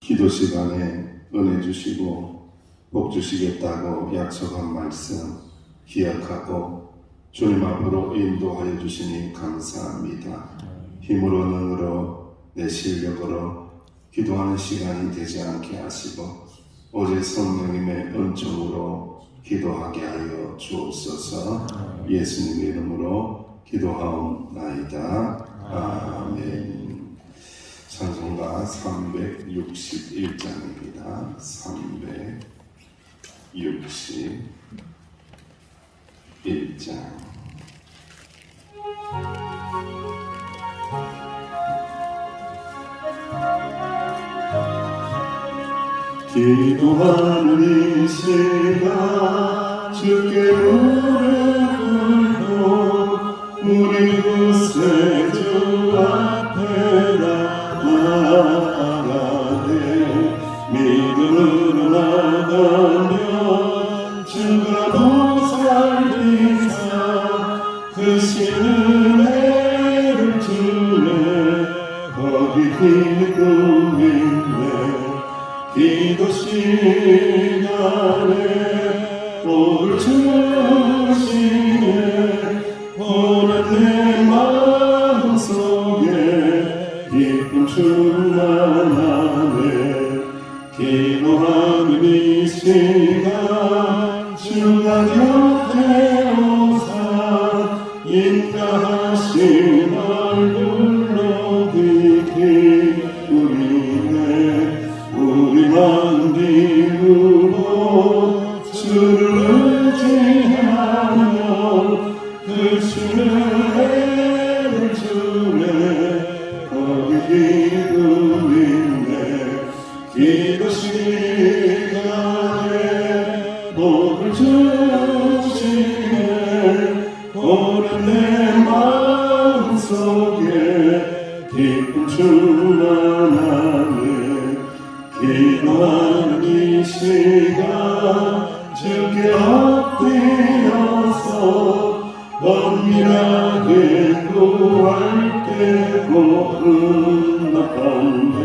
기도 시간에 은혜 주시고 복 주시겠다고 약속한 말씀 기억하고 주님 앞으로 인도하여 주시니 감사합니다. 힘으로 능으로 내 실력으로 기도하는 시간이 되지 않게 하시고 오직 성령님의 은총으로 기도하게 하여 주옵소서. 예수님의 이름으로 기도하옵나이다. 아멘. 찬송가 361장입니다. 361장. 기도하는 이 시간 주께 무릎 꿇고 우리 구세주 앞에 나아가네. 믿음으로 나가면 주가 보살피사 그 은혜를 주네. 거기 기쁨인데 기도 시간에 복을 주시네. 오늘 내 마음속에 기쁨 충만하네. 기도하는 이 시간 주가 곁에 오사 인자하신 얼굴로 비키 우리네. 우리만 비우고 주를 의지하며 그 주는 은혜를 주네. 거기 기쁨인데 기도 시간에 복을 주시네. 오늘 내 마음속에 기쁨 충만하네. 기도하는 이 시간 주께 엎드려서 엄밀하게 구할 때고 응답한데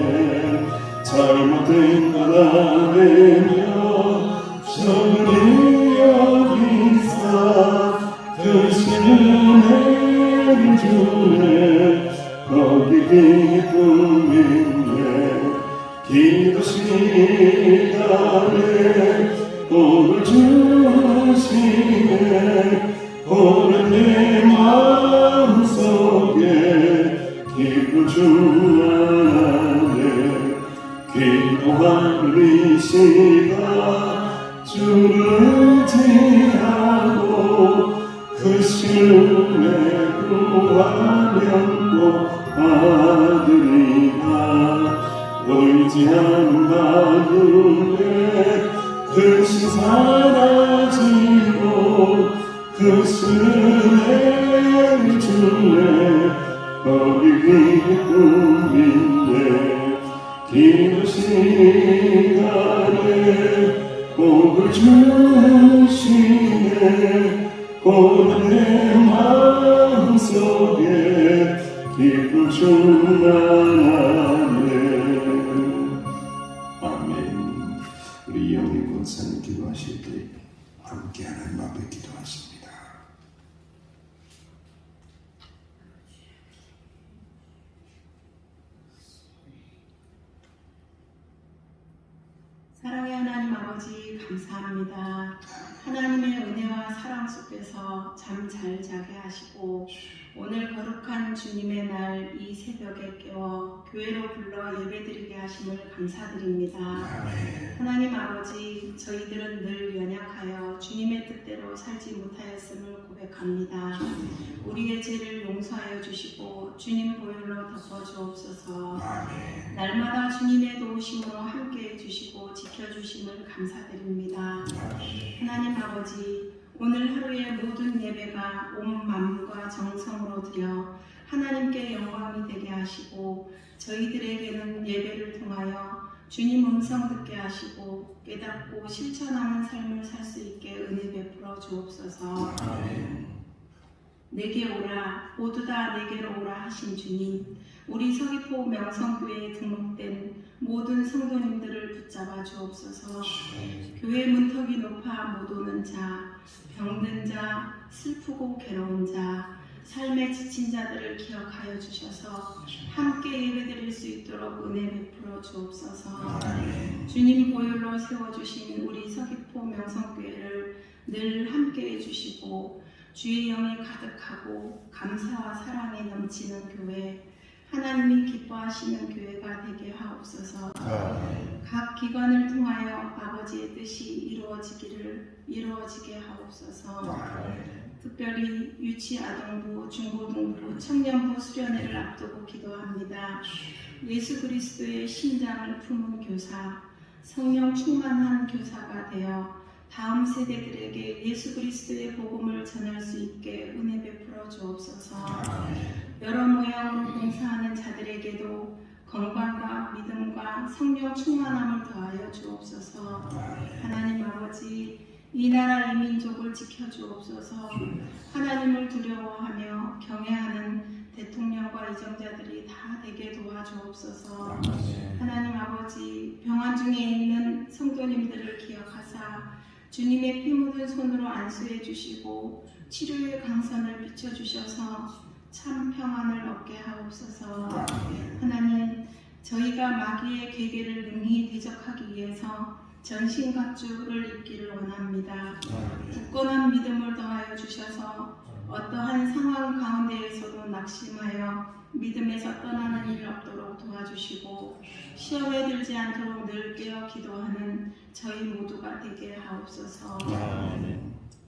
잘못된 것 아니며 저들이 여기서 크신 은혜를 주네. 거기 기쁨인데 기도 시간에 복을 주시네. 오늘 내 마음속에 기쁨 충만하네. 기도하는 이 시간 주를 의지하고 그 신의 구하면 꼭 받으리라. 의지하는 마음에 근심 사라지고 그 은혜를 주네. 거기 기쁨인데 기도 시간에 복을 주시네. 오늘 내 마음속에 기쁨 충만하네. 아멘. 우리 이영희 권사님 기도하실 때 함께 하나님 앞에 기도하십니다. 사랑의 하나님 아버지 감사합니다. 하나님의 은혜와 사랑 속에서 잠 잘 자게 하시고 오늘 거룩한 주님의 날 이 새벽에 깨워 교회로 불러 예배드리게 하심을 감사드립니다. 하나님 아버지, 저희들은 늘 연약하여 주님의 뜻대로 살지 못하였음을 고백합니다. 우리의 죄를 용서하여 주시고 주님 보혈로 덮어주옵소서. 날마다 주님의 도우심으로 함께해 주시고 지켜주심을 감사드립니다. 하나님 아버지, 오늘 하루의 모든 예배가 온 마음과 정성으로 드려 하나님께 영광이 되게 하시고 저희들에게는 예배를 통하여 주님 음성 듣게 하시고 깨닫고 실천하는 삶을 살 수 있게 은혜 베풀어 주옵소서. 내게 오라, 모두 다 내게로 오라 하신 주님, 우리 서귀포 명성교회에 등록된 모든 성도님들을 붙잡아 주옵소서. 교회 문턱이 높아 못 오는 자, 병든 자, 슬프고 괴로운 자, 삶에 지친 자들을 기억하여 주셔서 함께 예배드릴 수 있도록 은혜 베풀어 주옵소서. 주님 보혈로 세워주신 우리 서귀포 명성교회를 늘 함께 해주시고 주의 영이 가득하고 감사와 사랑이 넘치는 교회, 하나님이 기뻐하시는 교회가 되게 하옵소서. 각 기관을 통하여 아버지의 뜻이 이루어지게 하옵소서. 특별히 유치아동부, 중고등부, 청년부 수련회를 앞두고 기도합니다. 예수 그리스도의 심장을 품은 교사, 성령 충만한 교사가 되어 다음 세대들에게 예수 그리스도의 복음을 전할 수 있게 은혜 베풀어 주옵소서. 여러 모양으로 봉사하는 자들에게도 건강과 믿음과 성령 충만함을 더하여 주옵소서. 하나님 아버지, 이 나라 이 민족을 지켜주옵소서. 하나님을 두려워하며 경외하는 대통령과 이정자들이 다 되게 도와주옵소서. 하나님 아버지, 병환 중에 있는 성도님들을 기억하사 주님의 피 묻은 손으로 안수해 주시고 치료의 강선을 비춰주셔서 참 평안을 얻게 하옵소서. 하나님, 저희가 마귀의 계계를 능히 대적하기 위해서 전신갑주를 입기를 원합니다. 굳건한 믿음을 더하여 주셔서 어떠한 상황 가운데에서도 낙심하여 믿음에서 떠나는 일 없도록 도와주시고 시험에 들지 않도록 늘 깨어 기도하는 저희 모두가 되게 하옵소서.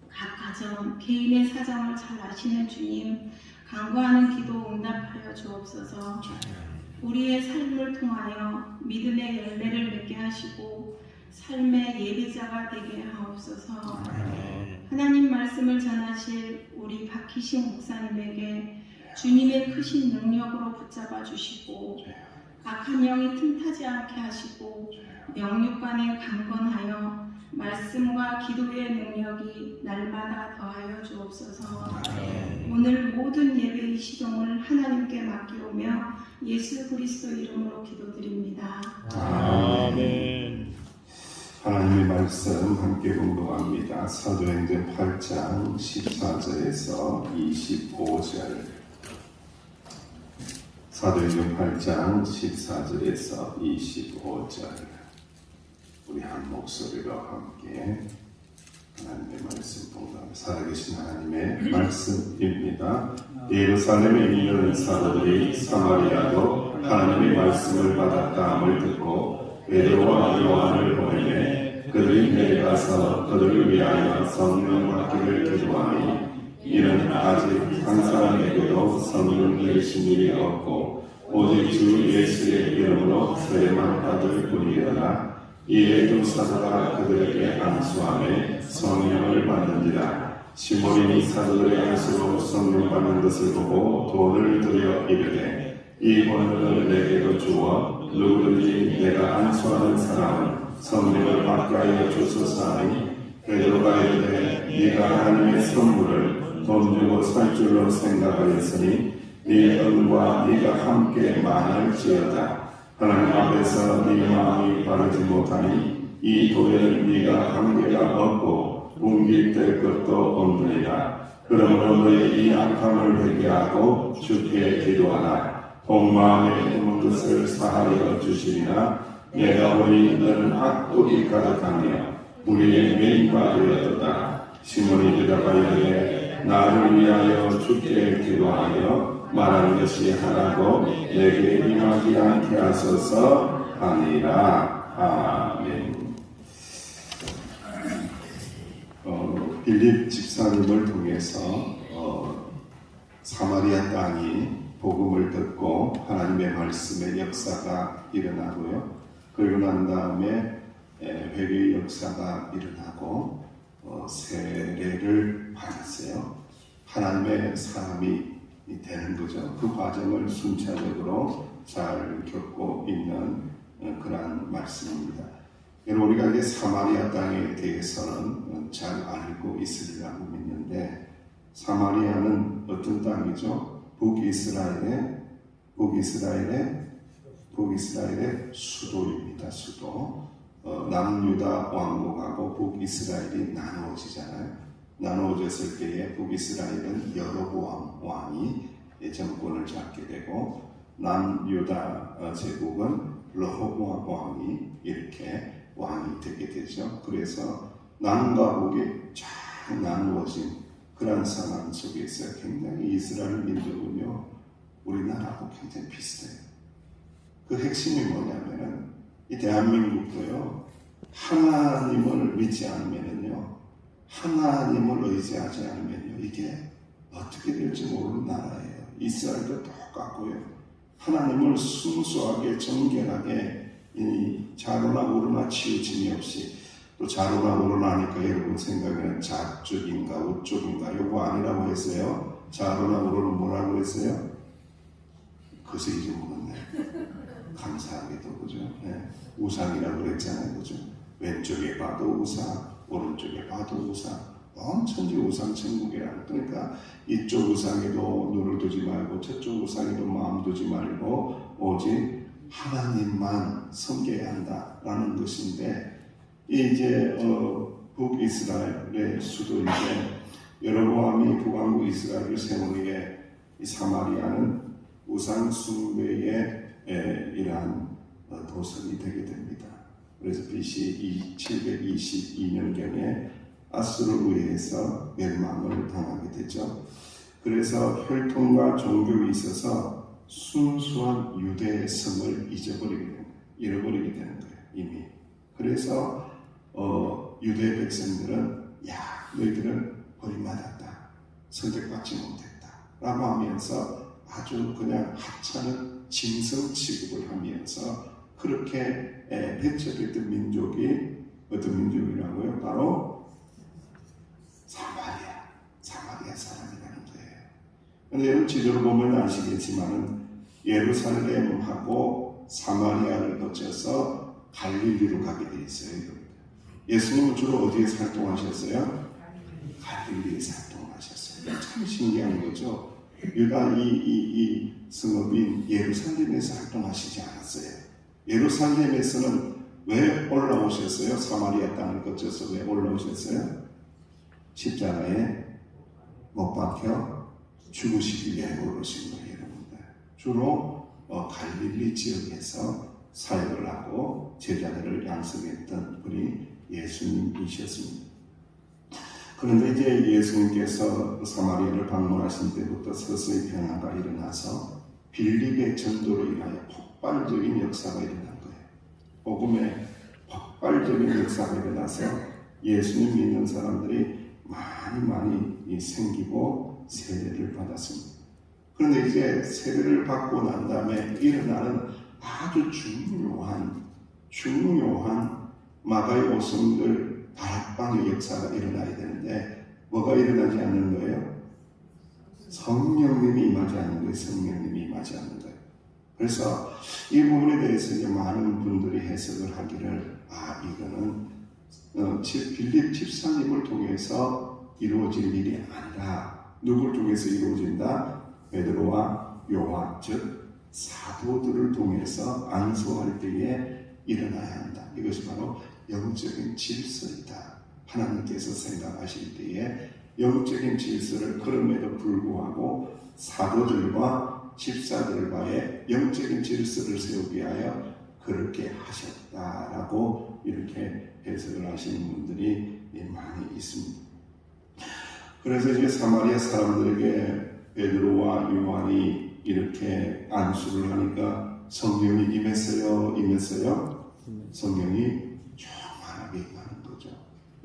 각 가정, 개인의 사정을 잘 아시는 주님, 간구하는 기도 응답하여 주옵소서. 우리의 삶을 통하여 믿음의 열매를 맺게 하시고 삶의 예배자가 되게 하옵소서. 하나님 말씀을 전하실 우리 박희신 목사님에게 주님의 크신 능력으로 붙잡아 주시고 악한 영이 틈타지 않게 하시고 영육간에 강건하여 말씀과 기도의 능력이 날마다 더하여 주옵소서. 오늘 모든 예배의 시동을 하나님께 맡기오며 예수 그리스도 이름으로 기도드립니다. 아멘. 하나님의 말씀 함께 공독합니다. 사도행전 8장 14절에서 25절. 사도행전 8장 14절에서 25절. 우리 한 목소리로 함께 하나님의 말씀 공독합니다. 살아계신 하나님의 말씀입니다. 예루살렘에 있는 사도들이 사마리아로 하나님의 말씀을 받았다함을 듣고 베드로와 요한을 보내매 그들이 내려가서 그들을 위하여 성령 받기를 기도하니 이는 아직 한 사람에게도 성령 내리신 일이 없고 오직 주 예수의 이름으로 세례만 받을 뿐이더라. 이에 두 사도가 그들에게 안수하며 성령을 받는지라. 시몬이 사도들의 안수로 성령 받는 것을 보고 돈을 들여 이르되 이 권능을 내게도 주어 누구든지 내가 안수하는 사람은 성령을 받게 하여 주소서 하니 베드로가 이르되 네가 하나님의 선물을 돈 주고 살 줄로 생각하였으니 네 은과 네가 함께 망할지어다. 하나님 앞에서 네 마음이 바르지 못하니 이 도에는 네가 관계가 없고 옮길될 것도 없느니라. 그러므로 너희 이 악함을 회개하고 주께 기도하라. 온 마음에 품은 것을 사하여 주시리라. 내가 보니 너는 악독이 가득하며 우리의 메인바 되었도다. 시몬이 대답하여 이르되 나를 위하여 주께 기도하여 말하는 것이 하나도 내게 임하지 않게 하소서 하니라. 아멘. 빌립 집사님을 통해서 사마리아 땅이 복음을 듣고 하나님의 말씀의 역사가 일어나고요. 그러고 난 다음에 회개의 역사가 일어나고 세례를 받았어요. 하나님의 사람이 되는 거죠. 그 과정을 순차적으로 잘 겪고 있는 그러한 말씀입니다. 우리가 이제 사마리아 땅에 대해서는 잘 알고 있으리라고 믿는데 북이스라엘의 북이스라엘의 수도입니다. 수도. 남유다 왕국하고 북이스라엘이 나누어지잖아요. 나누어졌을 때에 북이스라엘은 여로보암 왕이 정권을 잡게 되고 남유다 제국은 르호보암 왕이 이렇게 왕이 되게 되죠. 그래서 남과 북이 쫙 나누어진 그런 상황 속에서 굉장히 이스라엘 민족은요 우리나라하고 굉장히 비슷해요. 그 핵심이 뭐냐면은 이 대한민국도요 하나님을 믿지 않으면은요 하나님을 의지하지 않으면요 이게 어떻게 될지 모르는 나라예요. 이스라엘도 똑같고요. 하나님을 순수하게 정결하게 자로나 우로나 치우침이 없이 또 자로나 우로나 하니까 여러분 생각에는 좌쪽인가 우쪽인가 요거 아니라고 했어요. 자로나 우로는 뭐라고 했어요? 그새 잊어먹었네. 감사하게도 그죠? 네. 우상이라고 그랬잖아요. 그죠? 왼쪽에 봐도 우상, 오른쪽에 봐도 우상, 엄천지 우상 천국이라는. 그러니까 이쪽 우상에도 눈을 두지 말고 저쪽 우상에도 마음 두지 말고 오직 하나님만 섬겨야 한다라는 것인데 이제 북이스라엘의 수도인데 여로보암이 북왕국 이스라엘을 세우기에 이 사마리아는 우상 숭배의 이러한 도성이 되게 됩니다. 그래서 BC 722년경에 아수르에 의해서 멸망을 당하게 되죠. 그래서 혈통과 종교에 있어서 순수한 유대의 성을 잃어버리게 되는 거예요. 이미. 그래서 유대 백성들은 너희들은 버림받았다. 선택받지 못했다. 라고 하면서 아주 그냥 하찮은 짐승 취급을 하면서 그렇게 배척했던 민족이 어떤 민족이라고요? 바로 사마리아 사람이라는 거예요. 그런데 여러분 지도를 보면 아시겠지만은 예루살렘하고 사마리아를 거쳐서 갈릴리로 가게 돼 있어요. 예수님은 주로 어디에서 활동하셨어요? 갈릴리에서 활동하셨어요. 참 신기한 거죠. 유다 이 성읍인 예루살렘에서 활동하시지 않았어요. 예루살렘에서는 왜 올라오셨어요? 사마리아 땅을 거쳐서 왜 올라오셨어요? 십자가에 못 박혀 죽으시기 위해 올라오신 거예요, 여러분들. 주로 갈릴리 지역에서 사역을 하고 제자들을 양성했던 분이 예수님이셨습니다. 그런데 이제 예수님께서 사마리아를 방문하신 때부터 서서히 변화가 일어나서 빌립의 전도로 인하여 폭발적인 역사가 일어난 거예요. 복음의 폭발적인 역사가 일어나서 예수님 믿는 사람들이 많이 생기고 세례를 받았습니다. 그런데 이제 세례를 받고 난 다음에 일어나는 아주 중요한 마가의 오순절 다락방의 역사가 일어나야 되는데 뭐가 일어나지 않는 거예요? 성령님이 임하지 않는 거예요. 성령님이 임하지 않는 거예요. 그래서 이 부분에 대해서 이제 많은 분들이 해석을 하기를 이거는 빌립 집사님을 통해서 이루어질 일이 아니라 누굴 통해서 이루어진다? 베드로와 요한 즉 사도들을 통해서 안수할 때에 일어나야 한다. 이것이 바로 영적인 질서이다. 하나님께서 생각하실 때에 영적인 질서를 그럼에도 불구하고 사도들과 집사들과의 영적인 질서를 세우기 위하여 그렇게 하셨다라고 이렇게 해석을 하시는 분들이 많이 있습니다. 그래서 이제 사마리아 사람들에게 베드로와 요한이 이렇게 안수를 하니까 성령이 임했어요? 성령이 충만하게 임하는 거죠.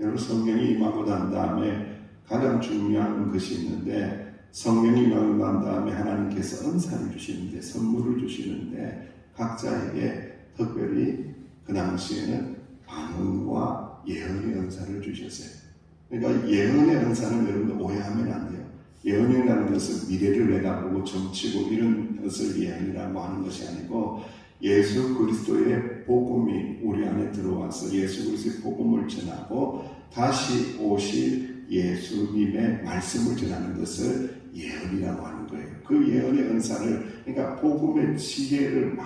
여러분 성령이 임하고 난 다음에 가장 중요한 것이 있는데 성령이 임하고 난 다음에 하나님께서 은사를 주시는데 선물을 주시는데 각자에게 특별히 그 당시에는 방언과 예언의 은사를 주셨어요. 그러니까 예언의 은사는 여러분들 오해하면 안 돼요. 예언이라는 것은 미래를 내다보고 점치고 이런 것을 예언이라고 하는 것이 아니고 예수 그리스도의 복음이 우리 안에 들어와서 예수 그리스도의 복음을 전하고 다시 오실 예수님의 말씀을 전하는 것을 예언이라고 하는 거예요. 그 예언의 은사를 그러니까 복음의 지혜를 막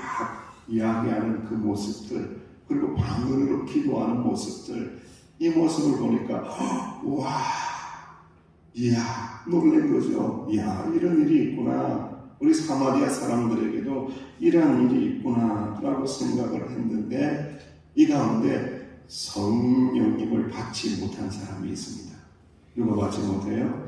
이야기하는 그 모습들, 그리고 방언으로 기도하는 모습들, 이 모습을 보니까 와, 이야, 놀란 거죠. 이야, 이런 일이 있구나. 우리 사마리아 사람들에게도 이런 일이 있구나 라고 생각을 했는데, 이 가운데 성령님을 받지 못한 사람이 있습니다. 누가 받지 못해요?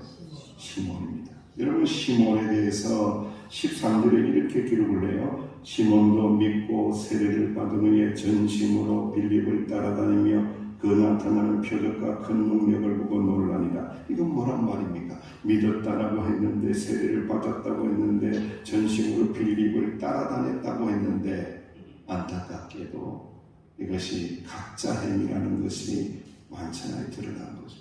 시몬입니다. 여러분, 시몬에 대해서 13절에 이렇게 기록을 해요. 시몬도 믿고 세례를 받은 후에 전심으로 빌립을 따라다니며 그 나타나는 표적과 큰 능력을 보고 놀라니라. 이건 뭐란 말입니까? 믿었다라고 했는데, 세례를 받았다고 했는데, 전심으로 빌립을 따라다녔다고 했는데, 안타깝게도 이것이 가짜 행위라는 것이 완전하게 드러난 거죠.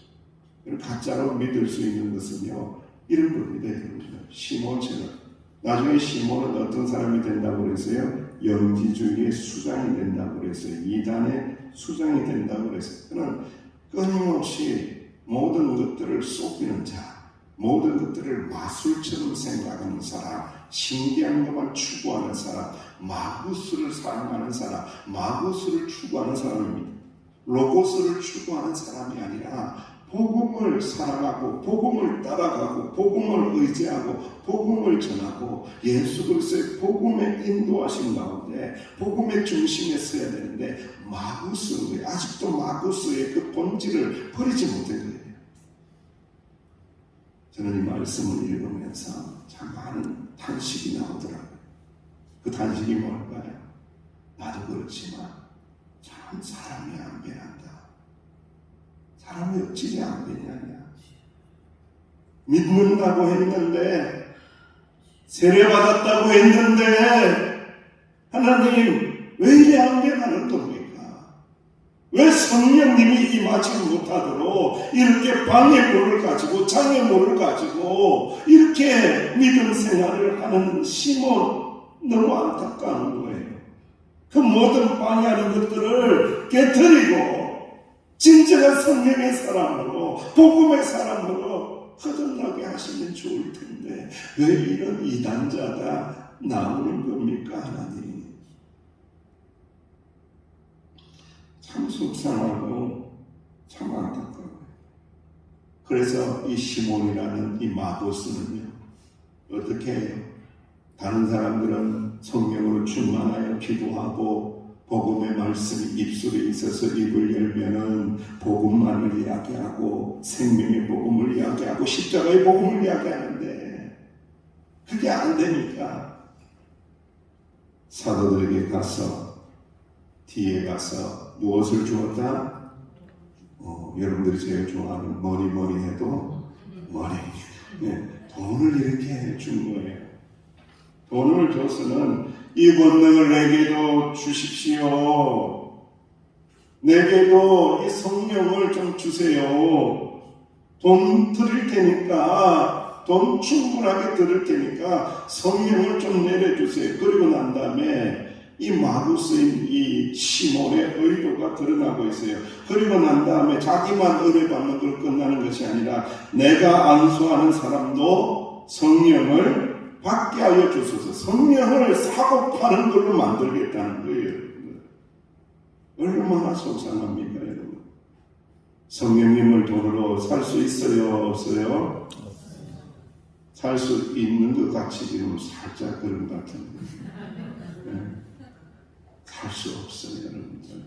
가짜로 믿을 수 있는 것은요, 이런 겁니다. 시몬처럼. 나중에 시몬은 어떤 사람이 된다고 그랬어요? 영지주의의 수장이 된다고 그랬어요. 이단의 수장이 된다고 그랬어요. 그는 끊임없이 모든 것들을 속이는 자, 모든 것들을 마술처럼 생각하는 사람, 신기한 것만 추구하는 사람, 마구스를 사랑하는 사람, 마구스를 추구하는 사람입니다. 로고스를 추구하는 사람이 아니라 복음을 사랑하고 복음을 따라가고 복음을 의지하고 복음을 전하고 예수 그리스도의 복음의 인도하신 가운데 복음의 중심에 서야 되는데, 마구스, 아직도 마구스의 그 본질을 버리지 못한 거예요. 저는 이 말씀을 읽으면서 참 많은 탄식이 나오더라고요. 그 탄식이 뭘까요? 나도 그렇지만 참 사람이 안 변한다. 사람이 어찌지 안 되냐냐. 믿는다고 했는데, 세례받았다고 했는데, 하나님 왜 이래 안 변하는 겁니까? 왜 성령님이 임하지 못하도록 이렇게 방해물을 가지고 장애물을 가지고 이렇게 믿음 생활을 하는 시몬, 너무 안타까운 거예요. 그 모든 방해하는 것들을 깨뜨리고 진정한 성령의 사람으로, 복음의 사람으로 거듭나게 하시면 좋을 텐데 왜 이런 이단자가 나오는 겁니까, 하나님? 참 속상하고 참 안타까워요. 그래서 이 시몬이라는 이 마고스는요, 어떻게 해요? 다른 사람들은 성령으로 충만하여 기도하고 복음의 말씀이 입술에 있어서 입을 열면은 복음만을 이야기하고 생명의 복음을 이야기하고 십자가의 복음을 이야기하는데, 그게 안 되니까 사도들에게 가서, 뒤에 가서 무엇을 주었다? 여러분들이 제일 좋아하는 머리 해도 머리. 네, 돈을 이렇게 준 거예요. 돈을 줘서는 이 권능을 내게도 주십시오. 내게도 이 성령을 좀 주세요. 돈 드릴 테니까, 돈 충분하게 드릴 테니까 성령을 좀 내려주세요. 그리고 난 다음에 이 마구스인 이 시몬의 의도가 드러나고 있어요. 그리고 난 다음에 자기만 은혜 받는 걸 끝나는 것이 아니라 내가 안수하는 사람도 성령을 받게 하여 주소서. 성령을 사고 파는 걸로 만들겠다는 거예요. 얼마나 속상합니까, 여러분? 성령님을 돈으로 살 수 있어요, 없어요? 살 수 있는 것 같이 지금 살짝 그런 것 같은데, 살 수 없어요, 여러분들.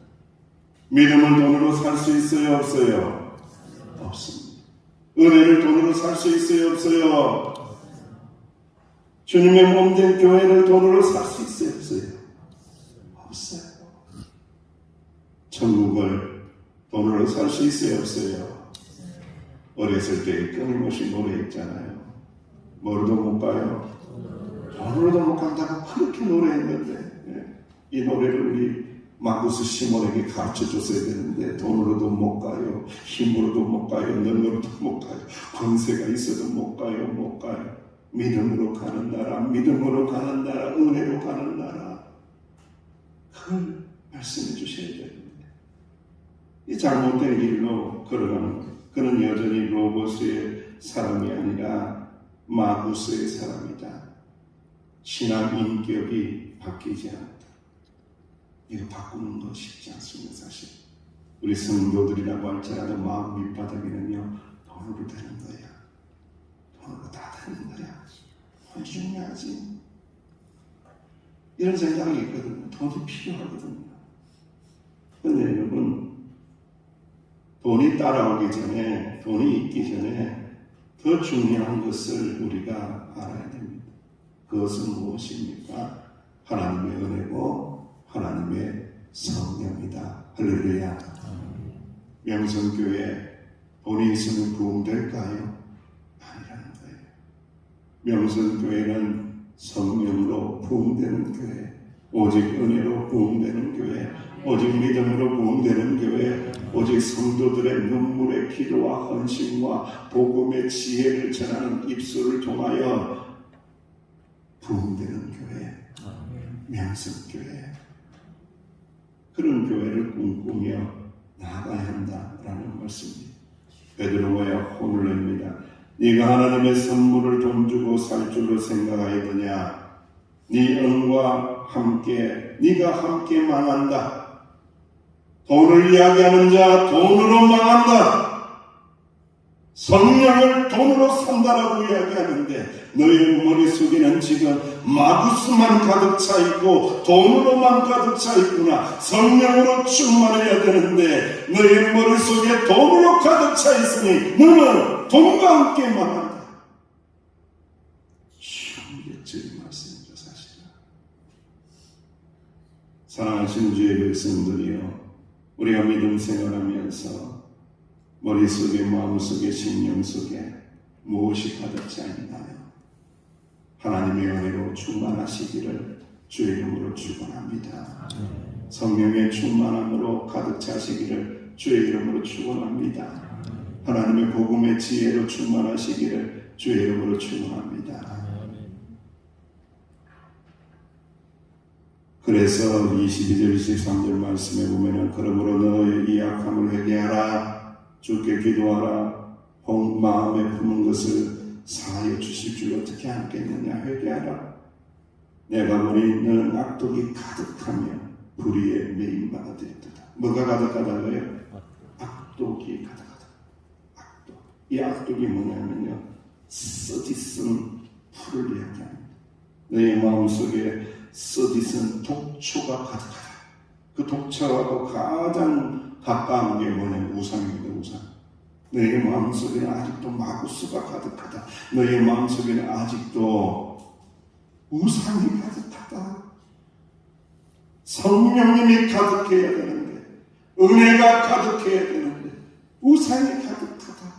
믿음을 돈으로 살 수 있어요, 없어요? 없습니다. 은혜를 돈으로 살 수 있어요, 없어요? 주님의 몸된 교회를 돈으로 살 수 있어요, 없어요? 없어요. 천국을 돈으로 살 수 있어요, 없어요? 어렸을 때 끊임없이 노래했잖아요. 뭐로도 못 가요? 돈으로도 못 간다고 그렇게 노래했는데, 이 노래를 우리 마구스 시몬에게 가르쳐줬어야 되는데, 돈으로도 못 가요, 힘으로도 못 가요, 능력으로도 못 가요, 권세가 있어도 못 가요, 못 가요. 믿음으로 가는 나라, 믿음으로 가는 나라, 은혜로 가는 나라. 그걸 말씀해 주셔야 되는데, 이 잘못된 길로 걸어가는 거예요. 그는 여전히 로고스의 사람이 아니라 마구스의 사람이다. 신앙 인격이 바뀌지 않았다. 이거 바꾸는 거 쉽지 않습니다. 사실 우리 성도들이라고 할지라도 마음 밑바닥에는요 돈으로 되는 거야. 돈으로 다 되는 거야. 돈이 중요하지. 이런 생각이 있거든요. 돈이 필요하거든요. 그런데 여러분, 돈이 따라오기 전에, 돈이 있기 전에 더 중요한 것을 우리가 알아야 됩니다. 그것은 무엇입니까? 하나님의 은혜고 하나님의 성령이다. 할렐루야. 명성교회 돈이 있으면 부흥될까요? 아니라는 거예요. 명성교회는 성령으로 부흥되는 교회, 오직 은혜로 부흥되는 교회, 오직 믿음으로 부흥되는 교회, 오직 성도들의 눈물의 기도와 헌신과 복음의 지혜를 전하는 입술을 통하여 부흥되는 교회, 명성교회. 그런 교회를 꿈꾸며 나아가야 한다라는 말씀입니다. 베드로가 혼을 냅니다. 네가 하나님의 선물을 돈 주고 살 줄로 생각하였느냐? 네 은과 함께 네가 함께 망한다. 돈을 이야기하는 자 돈으로 망한다. 성령을 돈으로 산다라고 이야기하는데 너희 머릿속에는 지금 마구스만 가득 차 있고 돈으로만 가득 차 있구나. 성령으로 충만해야 되는데 너희 머릿속에 돈으로 가득 차 있으니 너는 돈과 함께 망한다. 충격적인 말씀이죠. 사실은. 사랑하시는 주의 백성들이여, 우리가 믿음 생활하면서 머릿속에, 마음속에, 심령 속에 무엇이 가득 차 있나요? 하나님의 은혜로 충만하시기를 주의 이름으로 축원합니다. 성령의 충만함으로 가득 차시기를 주의 이름으로 축원합니다. 하나님의 복음의 지혜로 충만하시기를 주의 이름으로 축원합니다. 그래서 22절 23절 말씀에 보면은 그러므로 너의 이 약함을 회개하라. 주께 기도하라. 마음에 품은 것을 사하여 주실 줄 어떻게 알겠느냐. 회개하라. 내가 보니 너는 악독이 가득하며 불의에 매인 바가 되었다. 뭐가 가득하다고요? 악독이 가득하다. 악독. 이 악독이 뭐냐면요, 쓰디쓴 풀을 이야기합니다. 너의 마음속에 쓰디쓴 독초가 가득하다. 그 독초하고 가장 가까운 게 뭐냐면 우상입니다. 우상. 너의 마음속에는 아직도 마구스가 가득하다. 너의 마음속에는 아직도 우상이 가득하다. 성령님이 가득해야 되는데, 은혜가 가득해야 되는데 우상이 가득하다.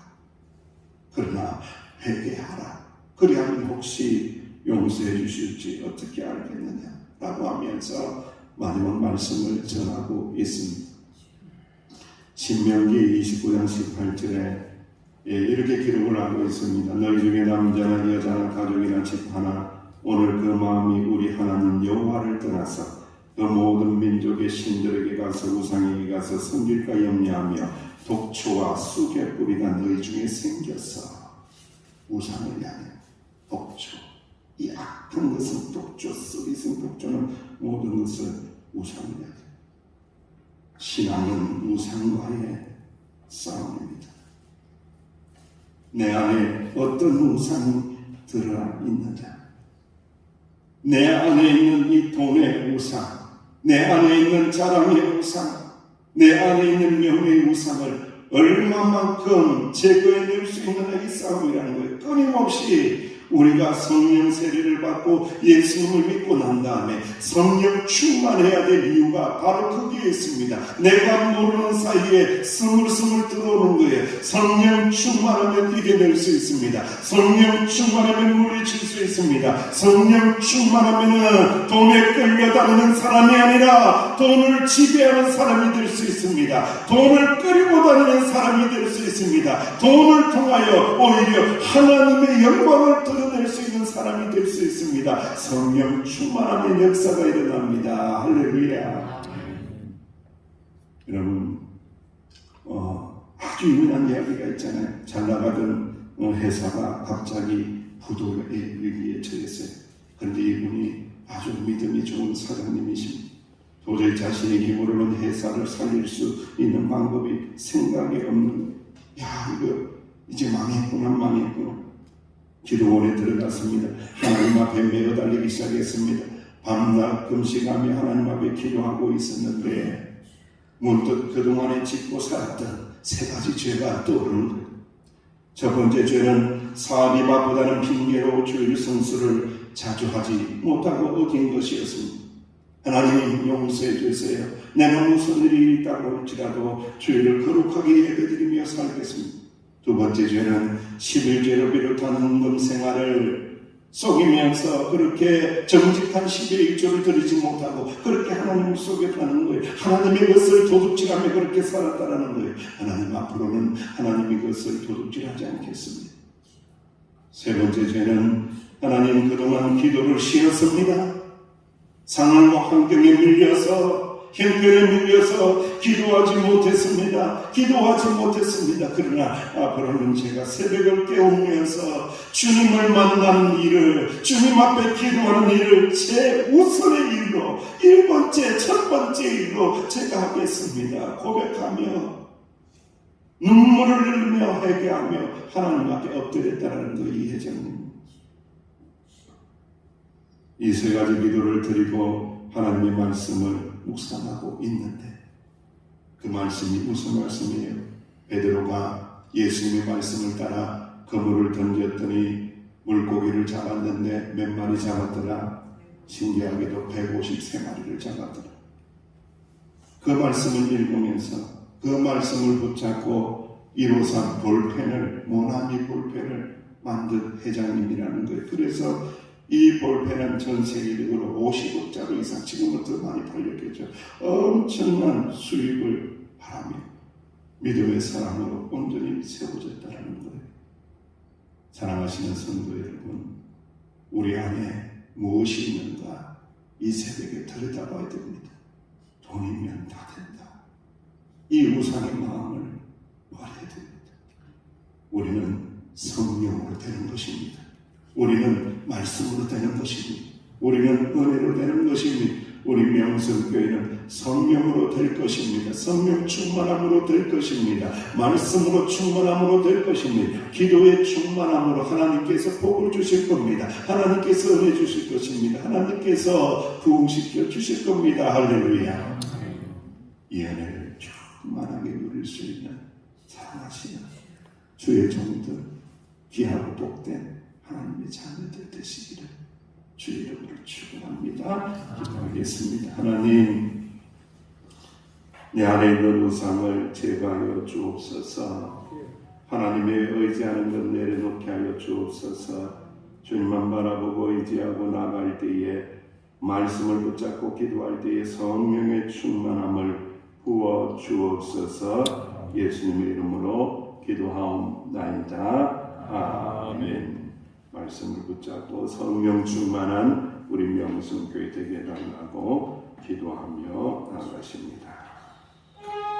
그러나 회개하라. 그리하면 혹시 용서해 주실지 어떻게 알겠느냐 라고 하면서 마지막 말씀을 전하고 있습니다. 신명기 29장 18절에 이렇게 기록을 하고 있습니다. 너희 중에 남자나 여자나 가족이나 집 하나 오늘 그 마음이 우리 하나님 여호와를 떠나서 그 모든 민족의 신들에게 가서 우상에게 가서 섬길까 염려하며 독초와 쑥의 뿌리가 너희 중에 생겨서 우상을 향해 독초, 이 악한 것은 독초, 쓰디쓴 독초는 모든 것을 우상을 향해. 신앙은 우상과의 싸움입니다. 내 안에 어떤 우상이 들어가 있느냐? 내 안에 있는 이 돈의 우상, 내 안에 있는 자랑의 우상, 내 안에 있는 명예의 우상을 얼마만큼 제거해낼 수 있느냐, 이 싸움이라는 거예요. 끊임없이 우리가 성령 세례를 받고 예수님을 믿고 난 다음에 성령 충만해야 될 이유가 바로 거기에 있습니다. 내가 모르는 사이에 스물스물 들어오는 거예요. 성령 충만하면 이겨낼 수 있습니다. 성령 충만하면 물리칠 수 있습니다. 성령 충만하면 돈에 끌려다니는 사람이 아니라 돈을 지배하는 사람이 될 수 있습니다. 돈을 끌고 다니는 사람이 될 수 있습니다. 돈을 통하여 오히려 하나님의 영광을 드러낼 수 있는 사람이 될 수 있습니다. 성령 충만함의 역사가 일어납니다. 할렐루야. 여러분, 아주 유명한 이야기가 있잖아요. 잘 나가던 회사가 갑자기 부도의 위기에 처했어요. 그런데 이분이 아주 믿음이 좋은 사장님이십니다. 도저히 자신의 힘으로는 회사를 살릴 수 있는 방법이 생각이 없는 거예요. 야, 이거 이제 망했구나. 기도원에 들어갔습니다. 하나님 앞에 매어 달리기 시작했습니다. 밤낮 금식하며 하나님 앞에 기도하고 있었는데 문득 그동안에 짓고 살았던 세 가지 죄가 떠오르는 거예요. 첫 번째 죄는 사업이 바쁘다는 핑계로 주일 성수를 자주 하지 못하고 어긴 것이었습니다. 하나님 용서해 주세요. 내가 무슨 일이 있다고 할지라도 주일을 거룩하게 예배드리며 살겠습니다. 두 번째 죄는 11죄로 비롯한 헌금 생활을 속이면서 그렇게 정직한 10의 1조를 드리지 못하고 그렇게 하나님을 속였다는 거예요. 하나님의 것을 도둑질하며 그렇게 살았다는 거예요. 하나님 앞으로는 하나님의 것을 도둑질하지 않겠습니다. 세 번째 죄는 하나님 그동안 기도를 쉬었습니다. 상황과 환경에 밀려서 형편에 밀려서 기도하지 못했습니다. 그러나 앞으로는 제가 새벽을 깨우면서 주님을 만나는 일을, 주님 앞에 기도하는 일을 제 우선의 일로, 첫 번째 일로 제가 하겠습니다. 고백하며 눈물을 흘리며 회개하며 하나님 앞에 엎드렸다는 거 이혜정님. 이 세 가지 기도를 드리고 하나님의 말씀을 묵상하고 있는데 그 말씀이 무슨 말씀이에요? 베드로가 예수님의 말씀을 따라 그물을 던졌더니 물고기를 잡았는데 몇 마리 잡았더라? 신기하게도 153마리를 잡았더라. 그 말씀을 읽으면서 그 말씀을 붙잡고 153 볼펜을, 모나미 볼펜을 만든 회장님이라는 거예요. 그래서 이 볼펜은 전 세계적으로 50억짜리 이상, 지금은 더 많이 팔렸겠죠. 엄청난 수익을 바라며 믿음의 사랑으로 온전히 세워졌다는 거예요. 사랑하시는 성도 여러분, 우리 안에 무엇이 있는가 이 새벽에 들여다봐야 됩니다. 돈이면 다 된다. 이 우상의 마음을 버려야 됩니다. 우리는 성령으로 되는 것입니다. 우리는 말씀으로 되는 것입니다. 우리는 은혜로 되는 것입니다. 우리 명성교회는 성령으로 될 것입니다. 성령 충만함으로 될 것입니다. 말씀으로 충만함으로 될 것입니다. 기도의 충만함으로 하나님께서 복을 주실 겁니다. 하나님께서 은혜 주실 것입니다. 하나님께서 부흥시켜 주실 겁니다. 할렐루야. 이 은혜를 충만하게 누릴 수 있는 사랑하시는 주의 종들, 귀하고 복된 하나님의 자녀들 되시기를 주의 이름으로 축원합니다. 기도하겠습니다. 하나님, 내 안에 있는 우상을 제거하여 주옵소서. 하나님의 의지하는 것 내려놓게 하여 주옵소서. 주님만 바라보고 의지하고 나아갈 때에, 말씀을 붙잡고 기도할 때에 성령의 충만함을 부어 주옵소서. 예수님의 이름으로 기도하옵나이다. 아멘. 말씀을 붙잡고 성령 충만한 우리 명성교회 되게 달라고 기도하며 나아가십니다.